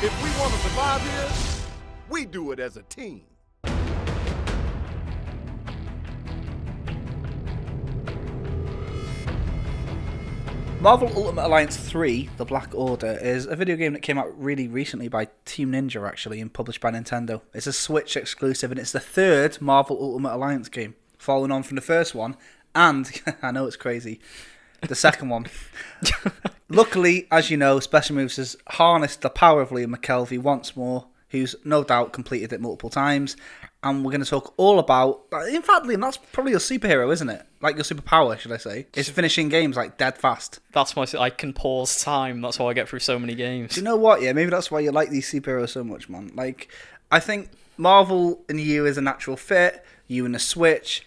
If we want to survive here, we do it as a team. Marvel Ultimate Alliance 3, The Black Order, is a video game that came out really recently by Team Ninja, actually, and published by Nintendo. It's a Switch exclusive, and it's the third Marvel Ultimate Alliance game, following on from the first one, and, I know it's crazy, the second one. Luckily, as you know, Special Moves has harnessed the power of Liam McKelvey once more, who's no doubt completed it multiple times, and we're going to talk all about... In fact, Liam, that's probably your superhero, isn't it? Like your superpower, should I say? It's finishing games like dead fast. That's I can pause time. That's how I get through so many games. Do you know what? Yeah, maybe that's why you like these superheroes so much, man. Like, I think Marvel and you is a natural fit. You and the Switch.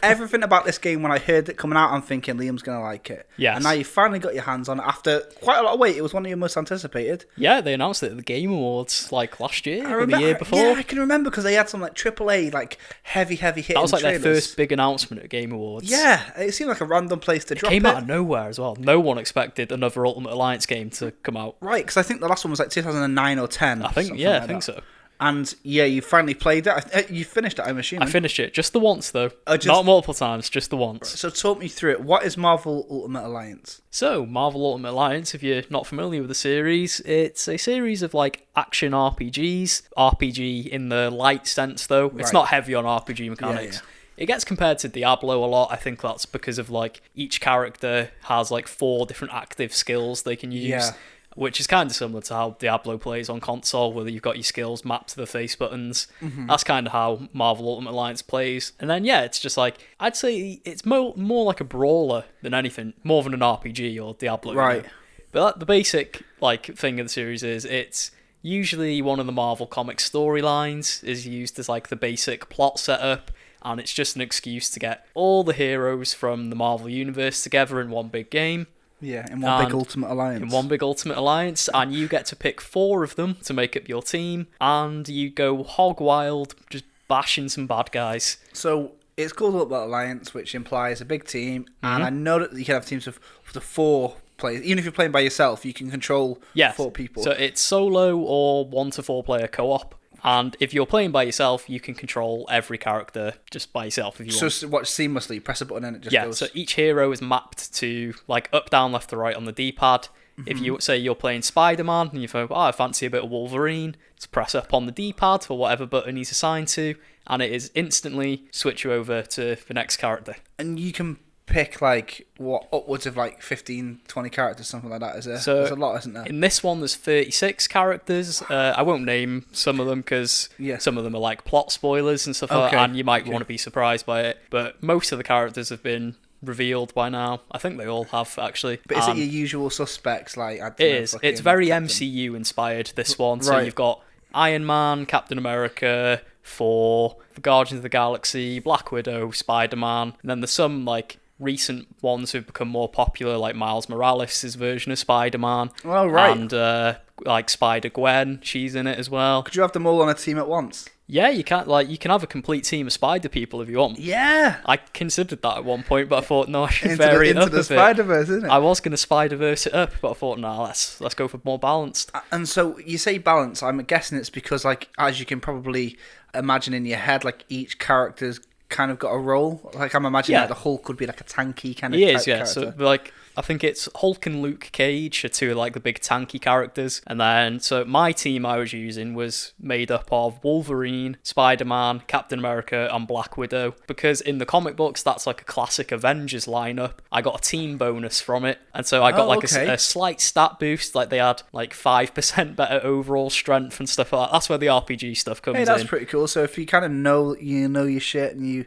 Everything about this game, when I heard it coming out, I'm thinking Liam's going to like it. Yes. And now you finally got your hands on it after quite a lot of wait. It was one of your most anticipated. Yeah, they announced it at the Game Awards like last year or the year before. Yeah, I can remember because they had some like AAA, like heavy hitting That was like trailers. their first big announcement at Game Awards. Yeah, it seemed like a random place to drop it. Came out of nowhere as well. No one expected another Ultimate Alliance game to come out. Right, because I think the last one was like 2009 or 10. I think so. And yeah, you finally played it. You finished it, I'm assuming. I finished it just the once though. Not multiple times, just the once. So talk me through it. What is Marvel Ultimate Alliance? So, Marvel Ultimate Alliance, if you're not familiar with the series, it's a series of like action RPGs. RPG in the light sense though. It's not heavy on RPG mechanics. Yeah. It gets compared to Diablo a lot. I think that's because of like each character has like 4 different active skills they can use. Yeah. Which is kind of similar to how Diablo plays on console, where you've got your skills mapped to the face buttons. Mm-hmm. That's kind of how Marvel Ultimate Alliance plays. And then, yeah, it's just like, I'd say it's more like a brawler than anything, more than an RPG or Diablo. Right. You know? But the basic like thing of the series is it's usually one of the Marvel Comics storylines is used as like the basic plot setup, and it's just an excuse to get all the heroes from the Marvel Universe together in one big game. Yeah, in one big Ultimate Alliance. In one big Ultimate Alliance, and you get to pick 4 of them to make up your team, and you go hog wild, just bashing some bad guys. So it's called Ultimate Alliance, which implies a big team, and I know that you can have teams of the 4 players. Even if you're playing by yourself, you can control 4 people. So it's solo or 1 to 4 player co-op. And if you're playing by yourself, you can control every character just by yourself if you want. So watch seamlessly, press a button and it just goes... So each hero is mapped to like up, down, left to right on the D-pad. Mm-hmm. If you say you're playing Spider-Man and you think, I fancy a bit of Wolverine, just press up on the D-pad for whatever button he's assigned to, and it is instantly switch you over to the next character. And you can pick like upwards of like 15, 20 characters, something like that, is there? So there's a lot, isn't there? In this one there's 36 characters. I won't name some of them because some of them are like plot spoilers and stuff like that, and you might want to be surprised by it, but most of the characters have been revealed by now. I think they all have, actually. But is it your usual suspects? Like it is. It's very MCU inspired, this one. So you've got Iron Man, Captain America, Thor, the Guardians of the Galaxy, Black Widow, Spider-Man, and then there's some like recent ones who've become more popular, like Miles Morales' version of Spider-Man. Oh, right. And like Spider-Gwen, she's in it as well. Could you have them all on a team at once? Yeah, you can. Like, you can have a complete team of Spider people if you want. Yeah. I considered that at one point, but I thought, no, I should vary it up a bit. Into the Spider-Verse, isn't it? I was going to Spider-Verse it up, but I thought, nah, let's go for more balanced. And so you say balance. I'm guessing it's because, like, as you can probably imagine in your head, like each character's kind of got a role. Like, I'm imagining like the Hulk could be like a tanky kind of character. So like, I think it's Hulk and Luke Cage are 2 of like the big tanky characters, and then so my team I was using was made up of Wolverine, Spider-Man, Captain America, and Black Widow, because in the comic books that's like a classic Avengers lineup. I got a team bonus from it, and so I got a slight stat boost. Like they had like 5% better overall strength and stuff like that. That's where the RPG stuff comes in. Hey, that's pretty cool. So if you kind of know your shit and you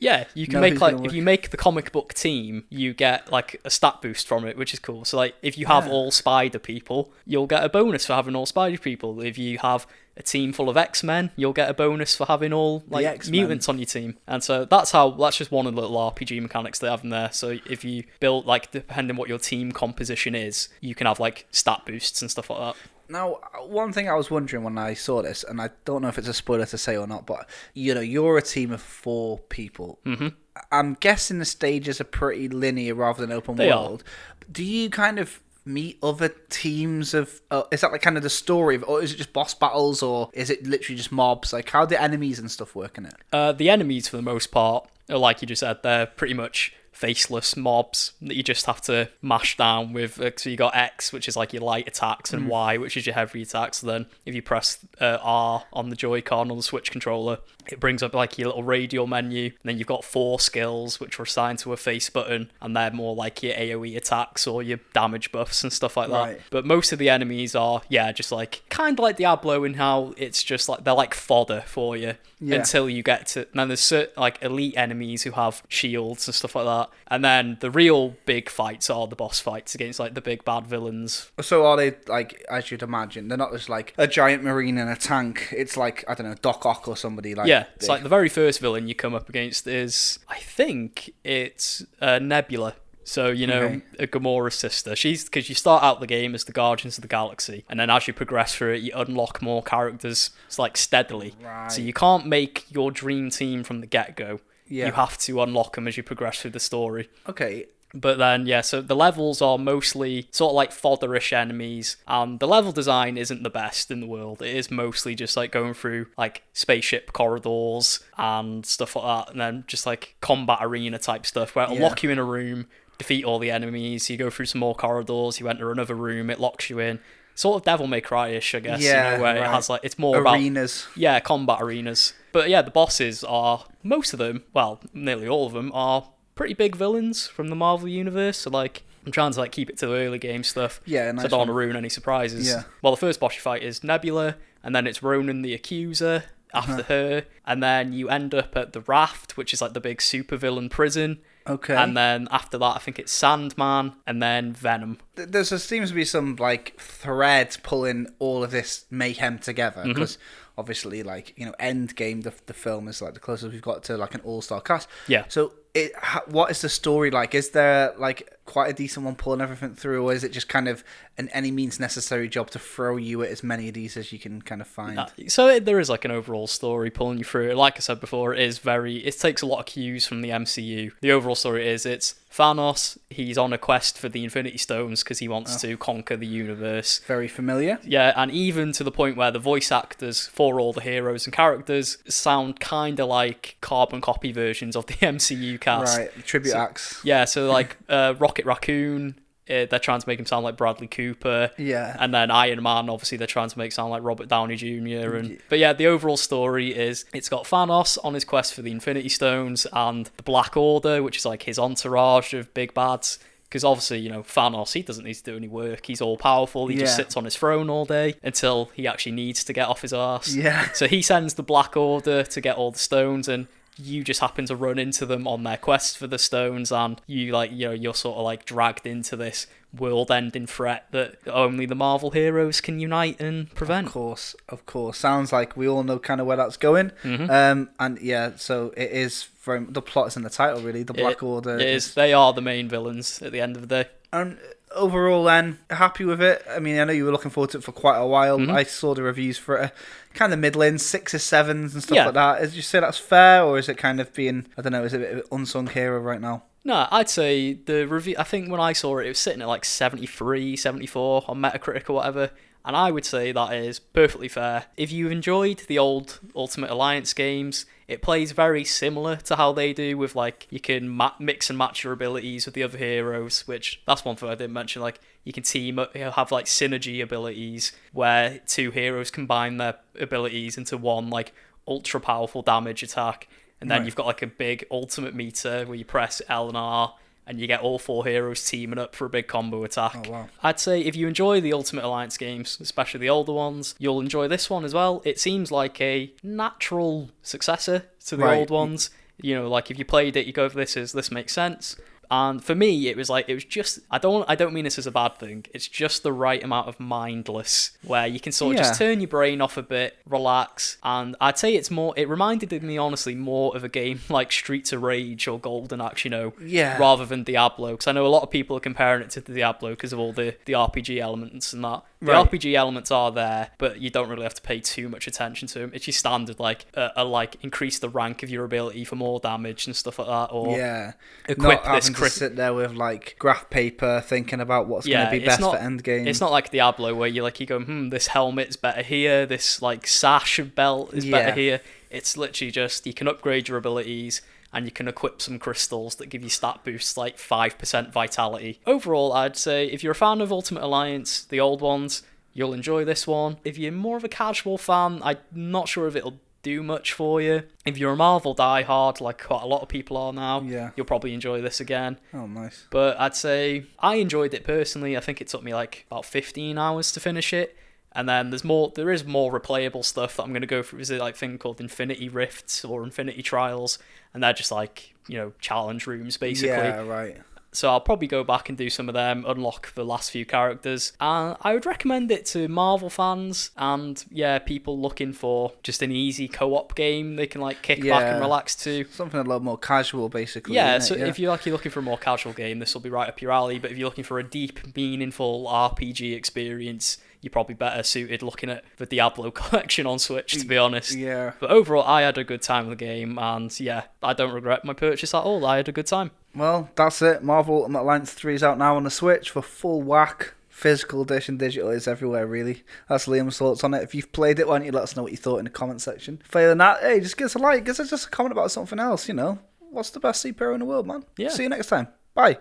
can make like if you make the comic book team, you get like a stat boost from it, which is cool. So like if you have all Spider people, you'll get a bonus for having all Spider people. If you have a team full of X-Men, you'll get a bonus for having all like mutants on your team. And so that's just one of the little RPG mechanics they have in there. So if you build like, depending what your team composition is, you can have like stat boosts and stuff like that. Now, one thing I was wondering when I saw this, and I don't know if it's a spoiler to say or not, but you're a team of 4 people. Mm-hmm. I'm guessing the stages are pretty linear rather than open world. Do you kind of meet other teams of? Is that like kind of the story of, or is it just boss battles, or is it literally just mobs? Like, how do enemies and stuff work in it? The enemies, for the most part, are like you just said, they're pretty much faceless mobs that you just have to mash down with. So you got X, which is like your light attacks, and Y, which is your heavy attacks. So then if you press R on the Joy-Con or the Switch controller, it brings up like your little radial menu. And then you've got 4 skills, which are assigned to a face button, and they're more like your AoE attacks or your damage buffs and stuff like that. Right. But most of the enemies are, just like kind of like Diablo in how it's just like they're like fodder for you until you get to. And then there's certain like elite enemies who have shields and stuff like that. And then the real big fights are the boss fights against like the big bad villains. So are they like, as you'd imagine, they're not just like a giant marine and a tank. It's like, I don't know, Doc Ock or somebody like. Yeah, it's like the very first villain you come up against is, I think it's Nebula. So, you know, a Gamora's sister. Because you start out the game as the Guardians of the Galaxy, and then as you progress through it, you unlock more characters. It's like steadily. Right. So you can't make your dream team from the get-go. Yeah. You have to unlock them as you progress through the story. Okay. But then, so the levels are mostly sort of like fodderish enemies, and the level design isn't the best in the world. It is mostly just like going through like spaceship corridors and stuff like that, and then just like combat arena type stuff where it'll lock you in a room, defeat all the enemies, you go through some more corridors, you enter another room, it locks you in. Sort of Devil May Cry-ish, I guess, where it has like, it's more arenas. About combat arenas. But the bosses are, most of them, well, nearly all of them, are pretty big villains from the Marvel Universe. So, like, I'm trying to, like, keep it to the early game stuff. Yeah, nice. So I don't want to ruin any surprises. Yeah. Well, the first boss you fight is Nebula, and then it's Ronan the Accuser after her, and then you end up at the Raft, which is, like, the big supervillain prison. Okay. And then after that, I think it's Sandman, and then Venom. There seems to be some, like, thread pulling all of this mayhem together, because obviously, like, you know, Endgame, the film is, like, the closest we've got to, like, an all-star cast. Yeah. So, what is the story like? Is there, like, quite a decent one pulling everything through, or is it just kind of an any means necessary job to throw you at as many of these as you can kind of find? So there is like an overall story pulling you through it. Like I said before, it takes a lot of cues from the MCU. The overall story is it's Thanos, he's on a quest for the Infinity Stones because he wants to conquer the universe. Very familiar. Yeah, and even to the point where the voice actors for all the heroes and characters sound kind of like carbon copy versions of the MCU cast. Right, tribute acts. Yeah, so like Rocket Raccoon, they're trying to make him sound like Bradley Cooper. Yeah. And then Iron Man, obviously, they're trying to make sound like Robert Downey Jr. But yeah, the overall story is it's got Thanos on his quest for the Infinity Stones and the Black Order, which is like his entourage of big bads. Because obviously, you know, Thanos, he doesn't need to do any work. He's all powerful. He just sits on his throne all day until he actually needs to get off his arse. Yeah. So he sends the Black Order to get all the stones, and you just happen to run into them on their quest for the stones, and you're sort of like dragged into this world-ending threat that only the Marvel heroes can unite and prevent. Of course. Sounds like we all know kind of where that's going. And yeah, so it is very, the plot is in the title, really. The Black Order. It is. They are the main villains at the end of the day. And overall, then, happy with it? I mean, I know you were looking forward to it for quite a while. I saw the reviews for it, kind of middling, 6s, 7s and stuff like that. Did you say that's fair, or is it kind of being, I don't know, is it a bit of an unsung hero right now? No, I'd say the review, I think when I saw it, it was sitting at like 73, 74 on Metacritic or whatever. And I would say that is perfectly fair. If you enjoyed the old Ultimate Alliance games, it plays very similar to how they do with, like, you can mix and match your abilities with the other heroes, which, that's one thing I didn't mention, like, you can team up, have, like, synergy abilities where 2 heroes combine their abilities into one, like, ultra-powerful damage attack. And then you've got, like, a big ultimate meter where you press L and R, and you get all 4 heroes teaming up for a big combo attack. Oh, wow. I'd say if you enjoy the Ultimate Alliance games, especially the older ones, you'll enjoy this one as well. It seems like a natural successor to the old ones. You know, like if you played it, you go, this makes sense. And for me, it was just, I don't mean this as a bad thing. It's just the right amount of mindless where you can sort of just turn your brain off a bit, relax. And I'd say it reminded me, honestly, more of a game like Streets of Rage or Golden Axe, you know, rather than Diablo. Because I know a lot of people are comparing it to Diablo because of all the RPG elements and that. The Right. RPG elements are there, but you don't really have to pay too much attention to them. It's your standard, like, increase the rank of your ability for more damage and stuff like that, or Yeah. equip Not this having to crit. sit there with like graph paper thinking about what's going to be it's best not- for endgame. It's not like Diablo where you go, this helmet's better here, this like sash belt is better Yeah. here. It's literally just you can upgrade your abilities and you can equip some crystals that give you stat boosts like 5% vitality. Overall, I'd say if you're a fan of Ultimate Alliance, the old ones, you'll enjoy this one. If you're more of a casual fan, I'm not sure if it'll do much for you. If you're a Marvel diehard, like quite a lot of people are now, Yeah. you'll probably enjoy this again. Oh, nice. But I'd say I enjoyed it personally. I think it took me like about 15 hours to finish it. And then there is more replayable stuff that I'm going to go through. There's a thing called Infinity Rifts or Infinity Trials, and they're just like, challenge rooms basically. Yeah, right. So I'll probably go back and do some of them, unlock the last few characters. And I would recommend it to Marvel fans and, people looking for just an easy co-op game they can like kick back and relax to. Something a little more casual, basically. Yeah, isn't so it? if you're looking for a more casual game, this will be right up your alley. But if you're looking for a deep, meaningful RPG experience, you're probably better suited looking at the Diablo collection on Switch, to be honest. Yeah. But overall, I had a good time with the game, and I don't regret my purchase at all. I had a good time. Well, that's it. Marvel Ultimate Alliance 3 is out now on the Switch for full whack. Physical edition, digital, is everywhere, really. That's Liam's thoughts on it. If you've played it, why don't you let us know what you thought in the comment section. Failing that, hey, just give us a like. Give us just a comment about something else, What's the best superhero in the world, man? Yeah. See you next time. Bye.